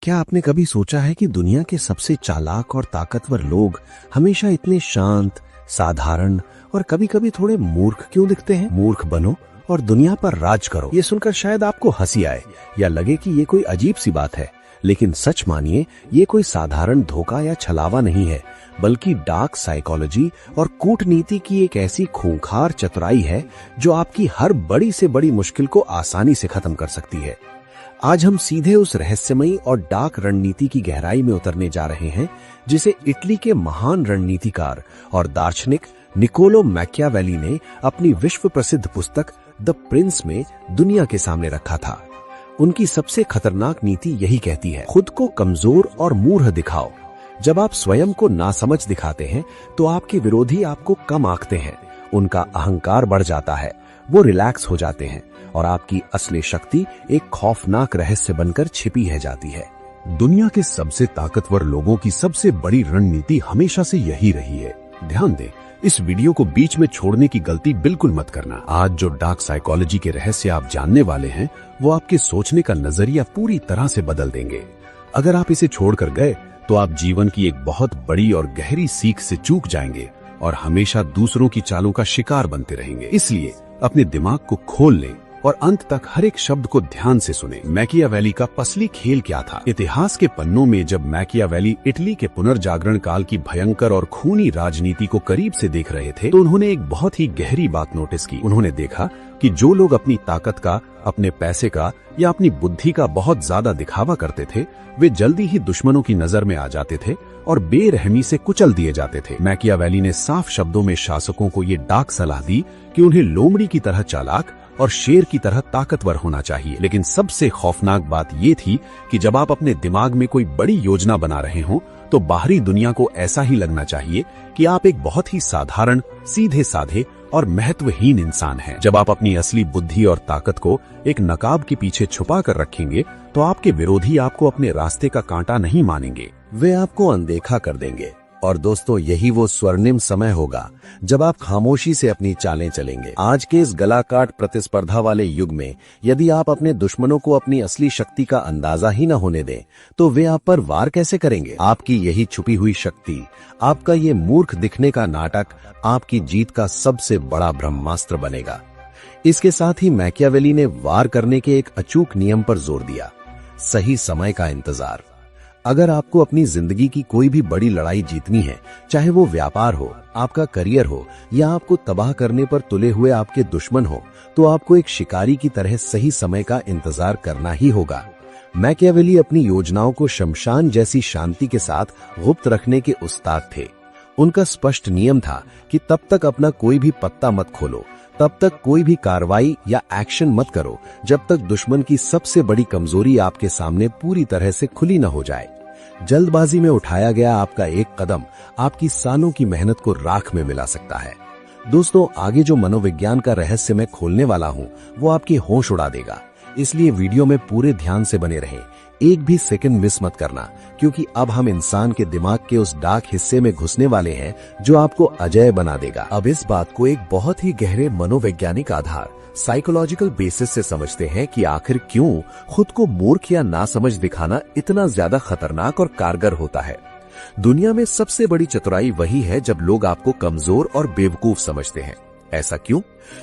क्या आपने कभी सोचा है कि दुनिया के सबसे चालाक और ताकतवर लोग हमेशा इतने शांत, साधारण और कभी-कभी थोड़े मूर्ख क्यों दिखते हैं? मूर्ख बनो और दुनिया पर राज करो। ये सुनकर शायद आपको हंसी आए या लगे कि ये कोई अजीब सी बात है, लेकिन सच मानिए ये कोई साधारण धोखा या छलावा नहीं है, बल्कि डार्क साइकोलॉजी और कूटनीति की एक ऐसी खूंखार चतुराई है जो आपकी हर बड़ी से बड़ी मुश्किल को आसानी से खत्म कर सकती है। आज हम सीधे उस रहस्यमयी और डार्क रणनीति की गहराई में उतरने जा रहे हैं जिसे इटली के महान रणनीतिकार और दार्शनिक निकोलो मैकियावेली ने अपनी विश्व प्रसिद्ध पुस्तक द प्रिंस में दुनिया के सामने रखा था। उनकी सबसे खतरनाक नीति यही कहती है, खुद को कमजोर और मूर्ख दिखाओ। जब आप स्वयं को नासमझ दिखाते हैं तो आपके विरोधी आपको कम आंकते हैं, उनका अहंकार बढ़ जाता है, वो रिलैक्स हो जाते हैं और आपकी असली शक्ति एक खौफनाक रहस्य बनकर छिपी है जाती है। दुनिया के सबसे ताकतवर लोगों की सबसे बड़ी रणनीति हमेशा से यही रही है। ध्यान दें, इस वीडियो को बीच में छोड़ने की गलती बिल्कुल मत करना। आज जो डार्क साइकोलॉजी के रहस्य आप जानने वाले हैं वो आपके सोचने का नजरिया पूरी तरह से बदल देंगे। अगर आप इसे छोड़कर गए तो आप जीवन की एक बहुत बड़ी और गहरी सीख से चूक जाएंगे और हमेशा दूसरों की चालों का शिकार बनते रहेंगे। इसलिए अपने दिमाग को खोल लें और अंत तक हर एक शब्द को ध्यान से सुने। मैकियावेली का पसली खेल क्या था? इतिहास के पन्नों में जब मैकियावेली इटली के पुनर्जागरण काल की भयंकर और खूनी राजनीति को करीब से देख रहे थे तो उन्होंने एक बहुत ही गहरी बात नोटिस की। उन्होंने देखा कि जो लोग अपनी ताकत का, अपने पैसे का या अपनी बुद्धि का बहुत ज्यादा दिखावा करते थे वे जल्दी ही दुश्मनों की नजर में आ जाते थे और बेरहमी से कुचल दिए जाते थे। मैकियावेली ने साफ शब्दों में शासकों को ये डाक सलाह दी कि उन्हें लोमड़ी की तरह चालाक और शेर की तरह ताकतवर होना चाहिए। लेकिन सबसे खौफनाक बात ये थी कि जब आप अपने दिमाग में कोई बड़ी योजना बना रहे हो तो बाहरी दुनिया को ऐसा ही लगना चाहिए कि आप एक बहुत ही साधारण, सीधे साधे और महत्वहीन इंसान हैं। जब आप अपनी असली बुद्धि और ताकत को एक नकाब के पीछे छुपा कर रखेंगे तो आपके विरोधी आपको अपने रास्ते का कांटा नहीं मानेंगे, वे आपको अनदेखा कर देंगे। और दोस्तों, यही वो स्वर्णिम समय होगा जब आप खामोशी से अपनी चालें चलेंगे। आज के इस गलाकाट प्रतिस्पर्धा वाले युग में यदि आप अपने दुश्मनों को अपनी असली शक्ति का अंदाजा ही न होने दें तो वे आप पर वार कैसे करेंगे? आपकी यही छुपी हुई शक्ति, आपका ये मूर्ख दिखने का नाटक आपकी जीत का सबसे बड़ा ब्रह्मास्त्र बनेगा। इसके साथ ही मैकियावेली ने वार करने के एक अचूक नियम पर जोर दिया, सही समय का इंतजार। अगर आपको अपनी जिंदगी की कोई भी बड़ी लड़ाई जीतनी है, चाहे वो व्यापार हो, आपका करियर हो या आपको तबाह करने पर तुले हुए आपके दुश्मन हो, तो आपको एक शिकारी की तरह सही समय का इंतजार करना ही होगा। मैकियावेली अपनी योजनाओं को शमशान जैसी शांति के साथ गुप्त रखने के उस्ताद थे। उनका स्पष्ट नियम था कि तब तक अपना कोई भी पत्ता मत खोलो, तब तक कोई भी कार्रवाई या एक्शन मत करो जब तक दुश्मन की सबसे बड़ी कमजोरी आपके सामने पूरी तरह से खुली न हो जाए। जल्दबाजी में उठाया गया आपका एक कदम आपकी सालों की मेहनत को राख में मिला सकता है। दोस्तों, आगे जो मनोविज्ञान का रहस्य मैं खोलने वाला हूं वो आपके होश उड़ा देगा, इसलिए वीडियो में पूरे ध्यान से बने रहें, एक भी सेकंड मिस मत करना, क्योंकि अब हम इंसान के दिमाग के उस डार्क हिस्से में घुसने वाले हैं जो आपको अजेय बना देगा। अब इस बात को एक बहुत ही गहरे मनोवैज्ञानिक आधार, साइकोलॉजिकल बेसिस से समझते हैं कि आखिर क्यों खुद को मूर्ख या नासमझ दिखाना इतना ज्यादा खतरनाक और कारगर होता है। दुनिया में सबसे बड़ी चतुराई वही है जब लोग आपको कमजोर और बेवकूफ समझते हैं। ऐसा क्यों?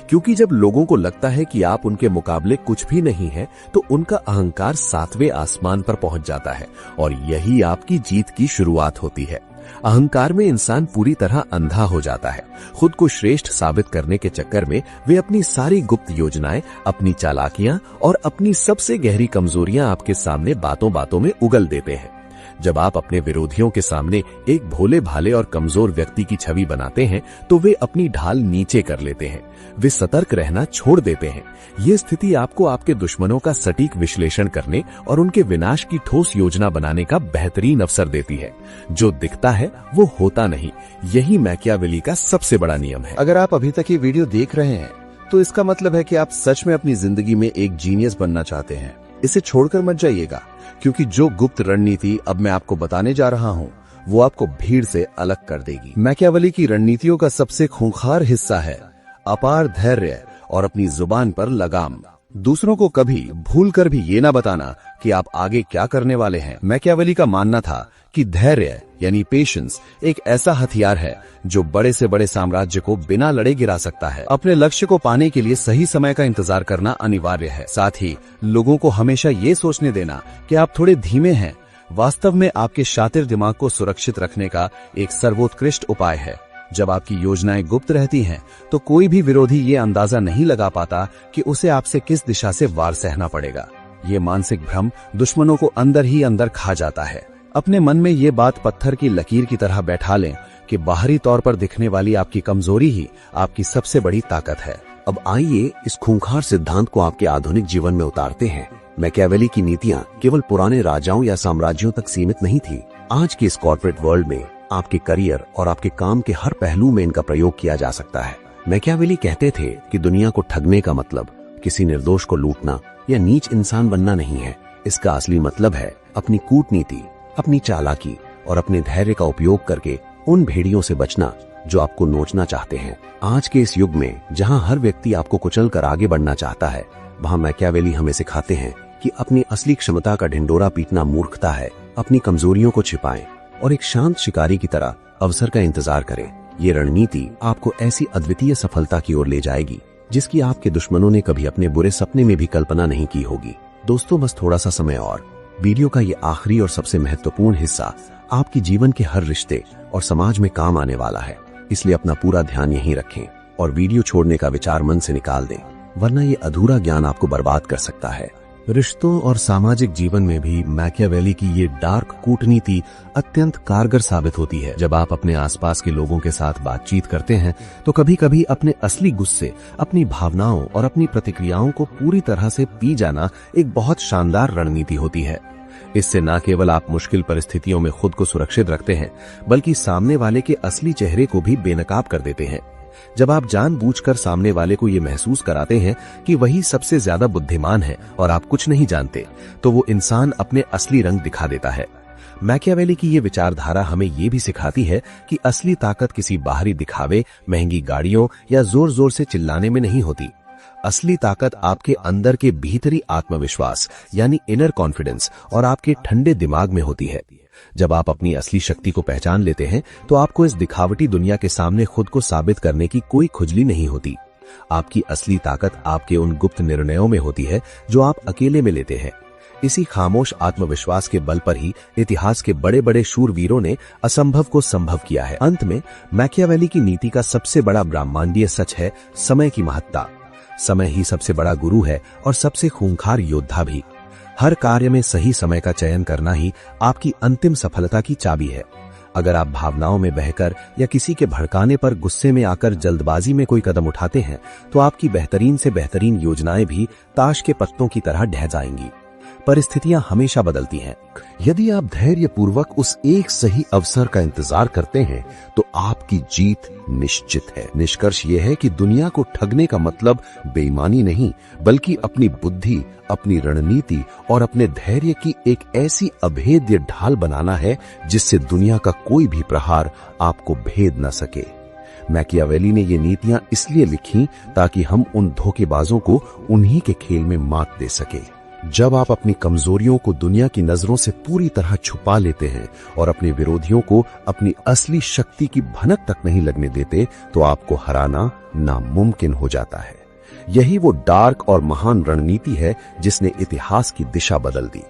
क्योंकि जब लोगों को लगता है कि आप उनके मुकाबले कुछ भी नहीं है तो उनका अहंकार 7वें आसमान पर पहुंच जाता है और यही आपकी जीत की शुरुआत होती है। अहंकार में इंसान पूरी तरह अंधा हो जाता है। खुद को श्रेष्ठ साबित करने के चक्कर में वे अपनी सारी गुप्त योजनाएं, अपनी चालाकियां और अपनी सबसे गहरी कमजोरियां आपके सामने बातों बातों में उगल देते हैं। जब आप अपने विरोधियों के सामने एक भोले भाले और कमजोर व्यक्ति की छवि बनाते हैं तो वे अपनी ढाल नीचे कर लेते हैं, वे सतर्क रहना छोड़ देते हैं। ये स्थिति आपको आपके दुश्मनों का सटीक विश्लेषण करने और उनके विनाश की ठोस योजना बनाने का बेहतरीन अवसर देती है। जो दिखता है वो होता नहीं, यही मैकियावेली का सबसे बड़ा नियम है। अगर आप अभी तक ये वीडियो देख रहे हैं तो इसका मतलब है कि आप सच में अपनी जिंदगी में एक जीनियस बनना चाहते हैं। इसे छोड़कर मत जाइएगा, क्योंकि जो गुप्त रणनीति अब मैं आपको बताने जा रहा हूं वो आपको भीड़ से अलग कर देगी। मैकियावेली की रणनीतियों का सबसे खूंखार हिस्सा है अपार धैर्य और अपनी जुबान पर लगाम। दूसरों को कभी भूल कर भी ये ना बताना कि आप आगे क्या करने वाले हैं। मैकियावेली का मानना था कि धैर्य यानी पेशेंस एक ऐसा हथियार है जो बड़े से बड़े साम्राज्य को बिना लड़े गिरा सकता है। अपने लक्ष्य को पाने के लिए सही समय का इंतजार करना अनिवार्य है। साथ ही लोगों को हमेशा ये सोचने देना कि आप थोड़े धीमे हैं, वास्तव में आपके शातिर दिमाग को सुरक्षित रखने का एक सर्वोत्कृष्ट उपाय है। जब आपकी योजनाएं गुप्त रहती हैं, तो कोई भी विरोधी ये अंदाजा नहीं लगा पाता कि उसे आपसे किस दिशा से वार सहना पड़ेगा। ये मानसिक भ्रम दुश्मनों को अंदर ही अंदर खा जाता है। अपने मन में ये बात पत्थर की लकीर की तरह बैठा लें कि बाहरी तौर पर दिखने वाली आपकी कमजोरी ही आपकी सबसे बड़ी ताकत है। अब आइए इस खूंखार सिद्धांत को आपके आधुनिक जीवन में उतारते हैं। मैकियावेली की नीतियां केवल पुराने राजाओं या साम्राज्यों तक सीमित नहीं थी। आज के इस कॉर्पोरेट वर्ल्ड में आपके करियर और आपके काम के हर पहलू में इनका प्रयोग किया जा सकता है। मैकियावेली कहते थे कि दुनिया को ठगने का मतलब किसी निर्दोष को लूटना या नीच इंसान बनना नहीं है। इसका असली मतलब है अपनी कूटनीति, अपनी चालाकी और अपने धैर्य का उपयोग करके उन भेड़ियों से बचना जो आपको नोचना चाहते हैं। आज के इस युग में जहां हर व्यक्ति आपको कुचल कर आगे बढ़ना चाहता है, वहां मैकियावेली हमें सिखाते हैं कि अपनी असली क्षमता का ढिंडोरा पीटना मूर्खता है। अपनी कमजोरियों को छिपाएं और एक शांत शिकारी की तरह अवसर का इंतजार करें। ये रणनीति आपको ऐसी अद्वितीय सफलता की ओर ले जाएगी जिसकी आपके दुश्मनों ने कभी अपने बुरे सपने में भी कल्पना नहीं की होगी। दोस्तों, बस थोड़ा सा समय और। वीडियो का ये आखिरी और सबसे महत्वपूर्ण हिस्सा आपके जीवन के हर रिश्ते और समाज में काम आने वाला है, इसलिए अपना पूरा ध्यान यहीं रखें और वीडियो छोड़ने का विचार मन से निकाल दें, वरना ये अधूरा ज्ञान आपको बर्बाद कर सकता है। रिश्तों और सामाजिक जीवन में भी मैकियावेली की ये डार्क कूटनीति अत्यंत कारगर साबित होती है। जब आप अपने आसपास के लोगों के साथ बातचीत करते हैं, तो कभी कभी अपने असली गुस्से, अपनी भावनाओं और अपनी प्रतिक्रियाओं को पूरी तरह से पी जाना एक बहुत शानदार रणनीति होती है। इससे न केवल आप मुश्किल परिस्थितियों में खुद को सुरक्षित रखते हैं, बल्कि सामने वाले के असली चेहरे को भी बेनकाब कर देते हैं। जब आप जानबूझकर सामने वाले को ये महसूस कराते हैं कि वही सबसे ज्यादा बुद्धिमान है और आप कुछ नहीं जानते, तो वो इंसान अपने असली रंग दिखा देता है। मैकियावेली की ये विचारधारा हमें ये भी सिखाती है कि असली ताकत किसी बाहरी दिखावे, महंगी गाड़ियों या जोर जोर से चिल्लाने में नहीं होती। असली ताकत आपके अंदर के भीतरी आत्मविश्वास यानी इनर कॉन्फिडेंस और आपके ठंडे दिमाग में होती है। जब आप अपनी असली शक्ति को पहचान लेते हैं, तो आपको इस दिखावटी दुनिया के सामने खुद को साबित करने की कोई खुजली नहीं होती। आपकी असली ताकत आपके उन गुप्त निर्णयों में होती है जो आप अकेले में लेते हैं। इसी खामोश आत्मविश्वास के बल पर ही इतिहास के बड़े बड़े शूरवीरों ने असंभव को संभव किया है। अंत में मैकियावेली की नीति का सबसे बड़ा ब्रह्मांडीय सच है समय की महत्ता। समय ही सबसे बड़ा गुरु है और सबसे खूंखार योद्धा भी। हर कार्य में सही समय का चयन करना ही आपकी अंतिम सफलता की चाबी है। अगर आप भावनाओं में बहकर या किसी के भड़काने पर गुस्से में आकर जल्दबाजी में कोई कदम उठाते हैं, तो आपकी बेहतरीन से बेहतरीन योजनाएं भी ताश के पत्तों की तरह ढह जाएंगी। परिस्थितियां हमेशा बदलती हैं। यदि आप धैर्यपूर्वक उस एक सही अवसर का इंतजार करते हैं, तो आपकी जीत निश्चित है। निष्कर्ष यह है कि दुनिया को ठगने का मतलब बेईमानी नहीं, बल्कि अपनी बुद्धि, अपनी रणनीति और अपने धैर्य की एक ऐसी अभेद्य ढाल बनाना है जिससे दुनिया का कोई भी प्रहार आपको भेद न सके। मैकियावेली ने ये नीतियां इसलिए लिखी ताकि हम उन धोखेबाजों को उन्हीं के खेल में मात दे सके। जब आप अपनी कमजोरियों को दुनिया की नजरों से पूरी तरह छुपा लेते हैं और अपने विरोधियों को अपनी असली शक्ति की भनक तक नहीं लगने देते, तो आपको हराना नामुमकिन हो जाता है। यही वो डार्क और महान रणनीति है जिसने इतिहास की दिशा बदल दी।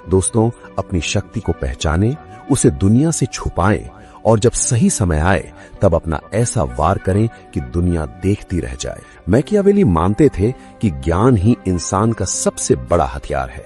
दोस्तों, अपनी शक्ति को पहचानें, उसे दुनिया से छुपाएं और जब सही समय आए तब अपना ऐसा वार करें कि दुनिया देखती रह जाए। मैकियावेली मानते थे कि ज्ञान ही इंसान का सबसे बड़ा हथियार है।